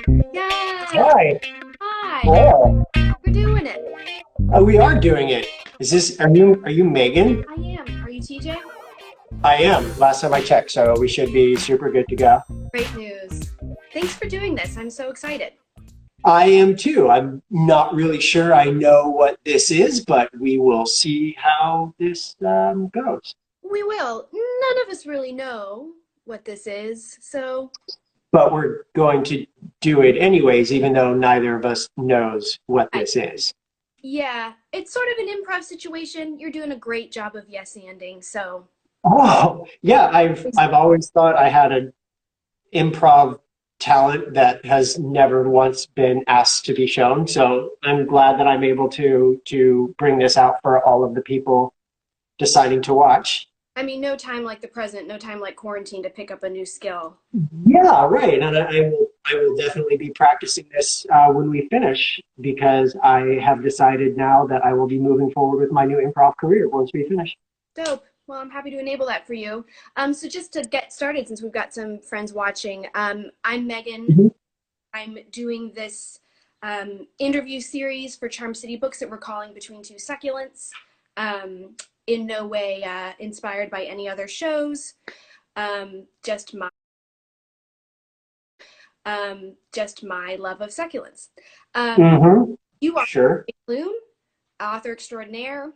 Yeah. Hi. Hi. Yeah. We're doing it. We are doing it. Are you Megan? I am. Are you TJ? I am. Last time I checked, so we should be super good to go. Great news. Thanks for doing this. I'm so excited. I am too. I'm not really sure I know what this is, but we will see how this goes. We will. None of us really know what this is, so But we're going to do it anyways, even though neither of us knows what I this is. yeah, it's sort of an improv situation. You're doing a great job of yes-anding, so Oh, yeah. I've always thought I had an improv talent that has never once been asked to be shown. So I'm glad that I'm able to bring this out for all of the people deciding to watch. I mean, no time like the present, no time like quarantine to pick up a new skill. Yeah, right. And I will definitely be practicing this when we finish because I have decided now that I will be moving forward with my new improv career once we finish. Dope. Well, I'm happy to enable that for you. So just to get started, since we've got some friends watching, I'm Megan. Mhm. I'm doing this interview series for Charm City Books that we're calling Between Two Succulents. In no way inspired by any other shows. Just my love of succulents. Um, Mm-hmm. you are Sure. TJ Klune, author extraordinaire.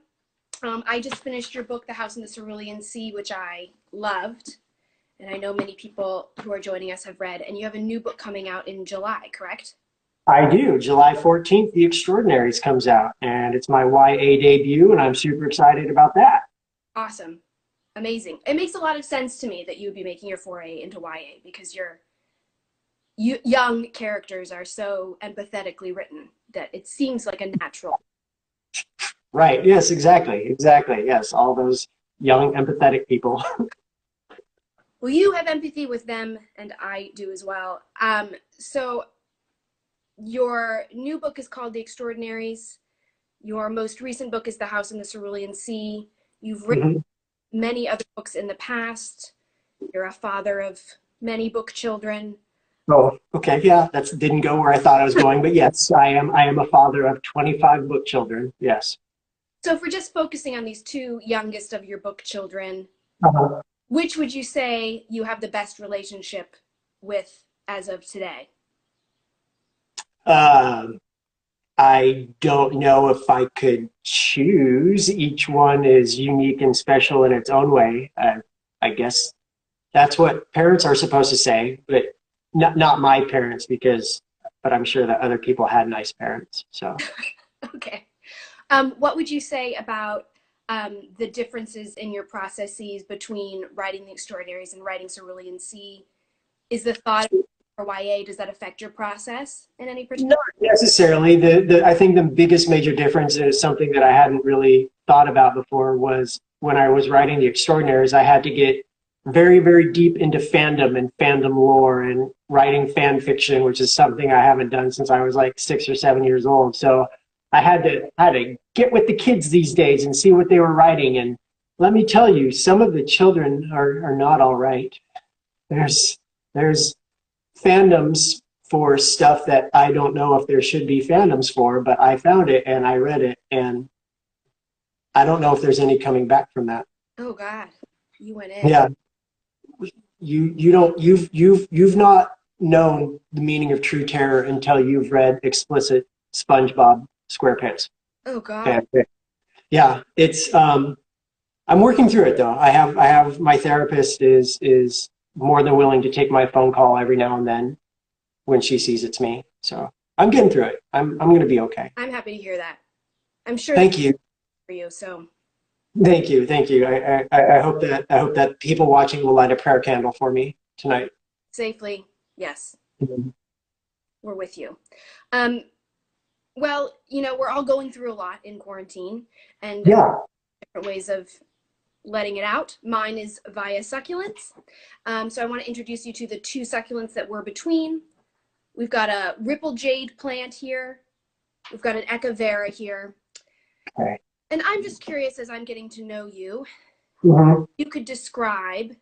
I just finished your book, The House in the Cerulean Sea, which I loved, and I know many people who are joining us have read. And you have a new book coming out in July, correct? I do. July 14th, The Extraordinaries comes out, and it's my YA debut, and I'm super excited about that. Awesome, amazing. It makes a lot of sense to me that you would be making your foray into YA because young characters are so empathetically written that it seems like a natural. Right. Yes, exactly. Exactly. Yes. All those young, empathetic people. Well, you have empathy with them, and I do as well. So your new book is called The Extraordinaries. Your most recent book is The House in the Cerulean Sea. You've written Mhm. many other books in the past. You're a father of many book children. Oh, okay. Yeah, that didn't go where I thought I was going, but yes, I am a father of 25 book children. Yes. So if we're just focusing on these two youngest of your book children, Uh-huh. which would you say you have the best relationship with as of today? Um, I don't know if I could choose. Each one is unique and special in its own way. I guess that's what parents are supposed to say, but not my parents but I'm sure that other people had nice parents. So. Okay. What would you say about the differences in your processes between writing The Extraordinaries and writing Cerulean Sea? Is the thought for YA, does that affect your process in any particular? Not necessarily. I think the biggest major difference is something that I hadn't really thought about before was when I was writing The Extraordinaries, I had to get very, very deep into fandom and fandom lore and writing fan fiction, which is something I haven't done since I was like 6 or 7 years old. So I had to get with the kids these days and see what they were writing. And let me tell you, some of the children are not all right. There's fandoms for stuff that I don't know if there should be fandoms for, but I found it and I read it, and I don't know if there's any coming back from that. Oh God, you went in. Yeah, you don't you've not known the meaning of true terror until you've read explicit SpongeBob SquarePants Oh God. fanfic. Yeah, it's I'm working through it though. I have my therapist is more than willing to take my phone call every now and then when she sees it's me. So I'm getting through it. I'm going to be okay. I'm happy to hear that. I'm sure this is Thank you. for you. So Thank you. Thank you. I hope that people watching will light a prayer candle for me tonight. safely, yes, Mhm. we're with you. Um, well, we're all going through a lot in quarantine and Yeah. different ways of letting it out. Mine is via succulents. So I want to introduce you to the two succulents that we're between. We've got a ripple jade plant here. We've got an ecca vera here. Okay. And I'm just curious as I'm getting to know you, Mhm. you could describe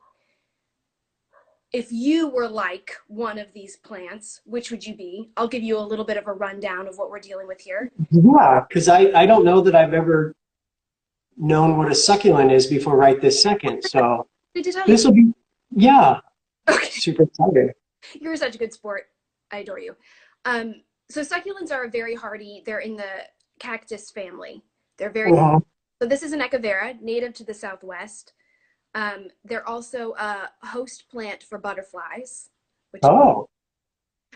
if you were like one of these plants, which would you be? I'll give you a little bit of a rundown of what we're dealing with here. Yeah, because I don't know that I've ever known what a succulent is before right this second. So Good to tell you. this will be, yeah, Okay. super excited. You're such a good sport. I adore you. So succulents are very hardy. They're in the cactus family. They're very, so this is an echovera, native to the Southwest. They're also a host plant for butterflies. Oh.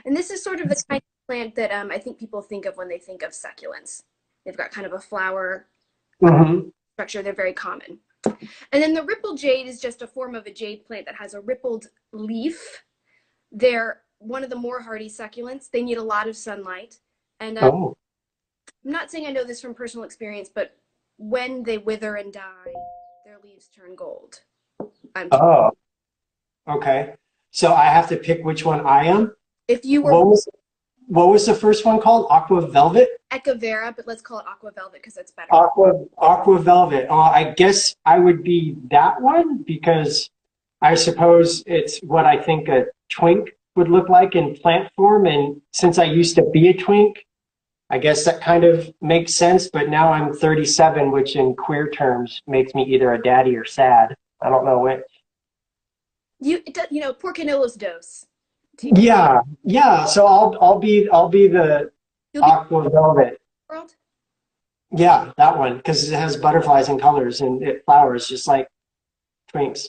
And this is sort of the kind of plant that I think people think of when they think of succulents. They've got kind of a flower structure. They're very common. And then the rippled jade is just a form of a jade plant that has a rippled leaf. They're one of the more hardy succulents. They need a lot of sunlight. And I'm not saying I know this from personal experience, but when they wither and die, their leaves turn gold. Oh, okay. So I have to pick which one I am? If you were... What was the first one called? Aqua Velvet? Echovera, but let's call it Aqua Velvet because that's better. Aqua Velvet. I guess I would be that one because I suppose it's what I think a twink would look like in plant form. And since I used to be a twink, I guess that kind of makes sense. But now I'm 37, which in queer terms makes me either a daddy or sad. I don't know which. You know, por qué no los dos? Yeah. So I'll be the Aqua Velvet. World? Yeah, that one because it has butterflies and colors and it flowers just like twinks.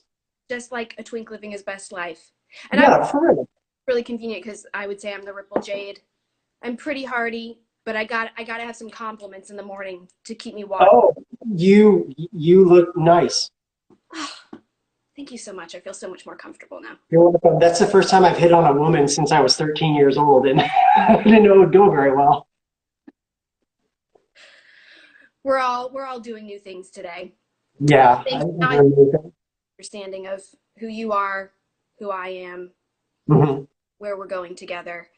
Just like a twink living his best life. And yeah, for real. Really convenient because I would say I'm the ripple jade. I'm pretty hardy, but I gotta have some compliments in the morning to keep me walking. Oh, you look nice. Thank you so much. I feel so much more comfortable now. You're welcome. That's the first time I've hit on a woman since I was 13 years old, and I didn't know it would go very well. We're all doing new things today. Yeah. Understanding of who you are, who I am, where we're going together.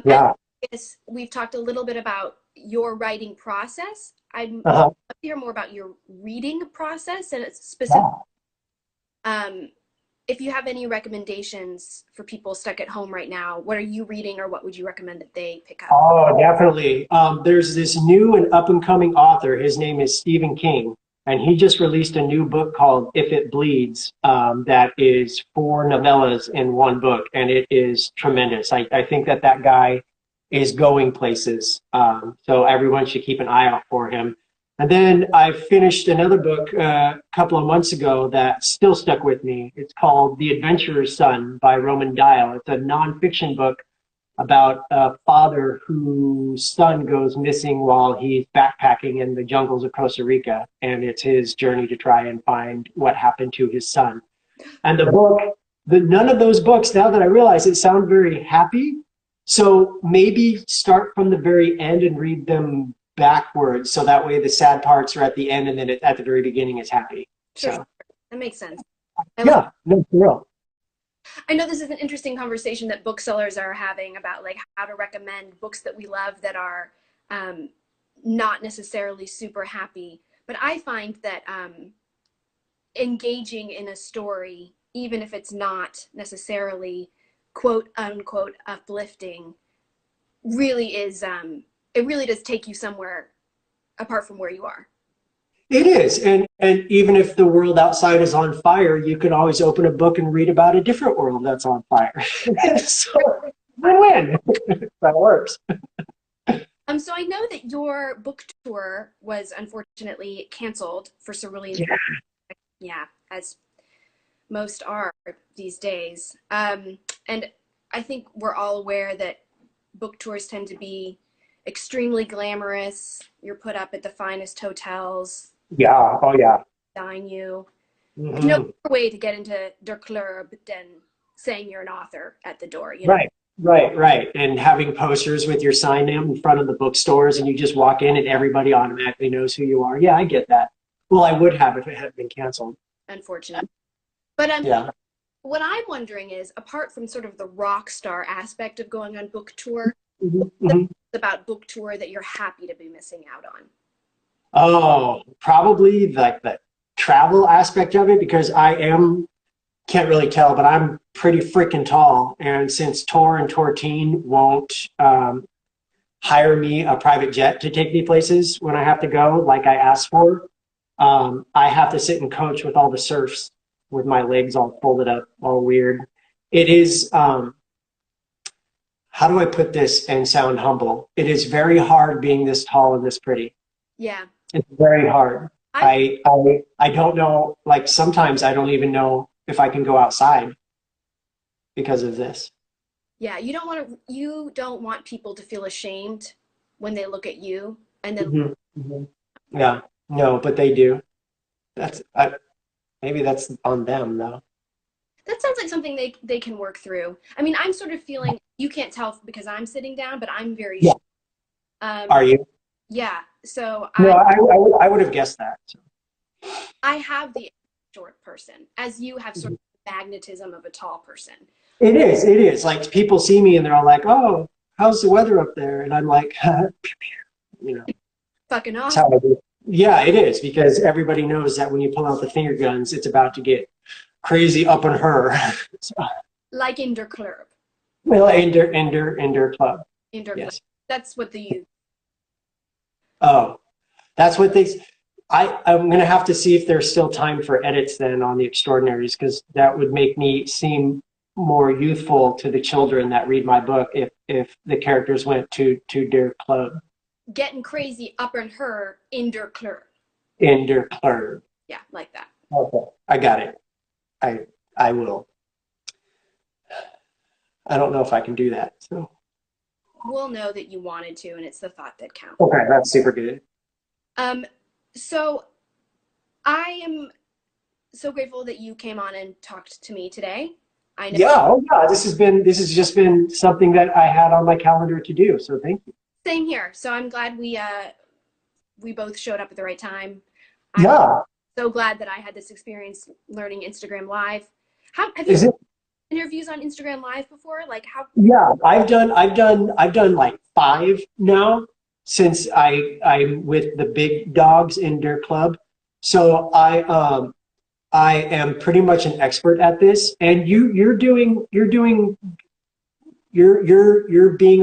Yeah. Yes, we've talked a little bit about your writing process. I'd love to hear more about your reading process and it's specific. If you have any recommendations for people stuck at home right now, what are you reading or what would you recommend that they pick up? Oh, definitely. There's this new and up and coming author. His name is Stephen King, and he just released a new book called If It Bleeds that is 4 novellas in one book, and it is tremendous. I think that guy is going places, so everyone should keep an eye out for him. And then I finished another book a couple of months ago that still stuck with me. It's called The Adventurer's Son by Roman Dial. It's a nonfiction book about a father whose son goes missing while he's backpacking in the jungles of Costa Rica. And it's his journey to try and find what happened to his son. And the book, none of those books, now that I realize it, sound very happy. So maybe start from the very end and read them backwards, so that way the sad parts are at the end and then at the very beginning is happy. Sure, so. That makes sense. No, for real. I know this is an interesting conversation that booksellers are having about like how to recommend books that we love that are not necessarily super happy. But I find that engaging in a story, even if it's not necessarily quote unquote uplifting, really is it really does take you somewhere apart from where you are. It is. And even if the world outside is on fire, you can always open a book and read about a different world that's on fire. So win-win. That works. So I know that your book tour was unfortunately canceled for Cerulean. Yeah, as most are these days. And I think we're all aware that book tours tend to be extremely glamorous. You're put up at the finest hotels. Yeah. Oh, yeah. Dine you. No way to get into der Club than saying you're an author at the door. You know? Right. And having posters with your sign name in front of the bookstores, and you just walk in and everybody automatically knows who you are. Yeah, I get that. Well, I would have if it hadn't been canceled. Unfortunately. But yeah. What I'm wondering is, apart from sort of the rock star aspect of going on book tour, about book tour that you're happy to be missing out on? Oh, probably like the travel aspect of it, because I am can't really tell, but I'm pretty freaking tall. And since Tor and Tortine won't hire me a private jet to take me places when I have to go, like I asked for, I have to sit and coach with all the surfs with my legs all folded up, all weird. It is, how do I put this and sound humble? It is very hard being this tall and this pretty. Yeah. It's very hard. I don't know, like sometimes I don't even know if I can go outside because of this. Yeah, you don't want people to feel ashamed when they look at you and then Mm-hmm. Mm-hmm. Yeah, no, but they do. Maybe that's on them though. that sounds like something they can work through. I mean, I'm sort of feeling, you can't tell because I'm sitting down, but I'm very Yeah. short. Are you? Yeah, so No, I would have guessed that. So. I have the short person, as you have sort of the magnetism of a tall person. It is. It is. Like people see me and they're all like, "Oh, how's the weather up there?" And I'm like, you know, Fucking that's awesome. how I do. Yeah, it is because everybody knows that when you pull out the finger guns, it's about to get crazy up on her. So, Like in der Club. well, Ender Club. In der Club. Yes. That's what the Oh, that's what they. I'm going to have to see if there's still time for edits then on the Extraordinaries because that would make me seem more youthful to the children that read my book if the characters went to their club. getting crazy up in her in der Club. In their club. Yeah, like that. Okay, I got it. I will. I don't know if I can do that. So. We'll know that you wanted to, and it's the thought that counts. Okay, that's super good. So I am so grateful that you came on and talked to me today. I know. Yeah, oh yeah, this has just been something that I had on my calendar to do. So thank you. Same here. So I'm glad we both showed up at the right time. Yeah. I'm so glad that I had this experience learning Instagram Live. Have you Is it? interviews on Instagram Live before? Like how? Yeah, I've done like 5 now since I'm with the big dogs in their club. So I am pretty much an expert at this, and you're being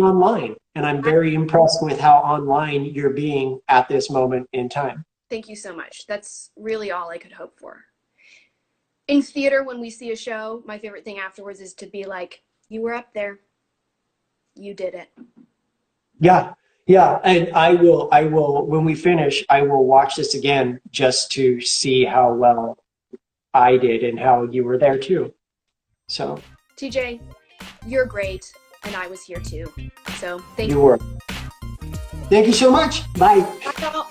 online, and I'm very impressed with how online you're being at this moment in time. Thank you so much. That's really all I could hope for. In theater, when we see a show, my favorite thing afterwards is to be like, you were up there. You did it. Yeah. Yeah. And I will, when we finish, I will watch this again just to see how well I did and how you were there too. So. TJ, you're great. And I was here too. So thank you. You were. Thank you so much. Bye. Bye, y'all.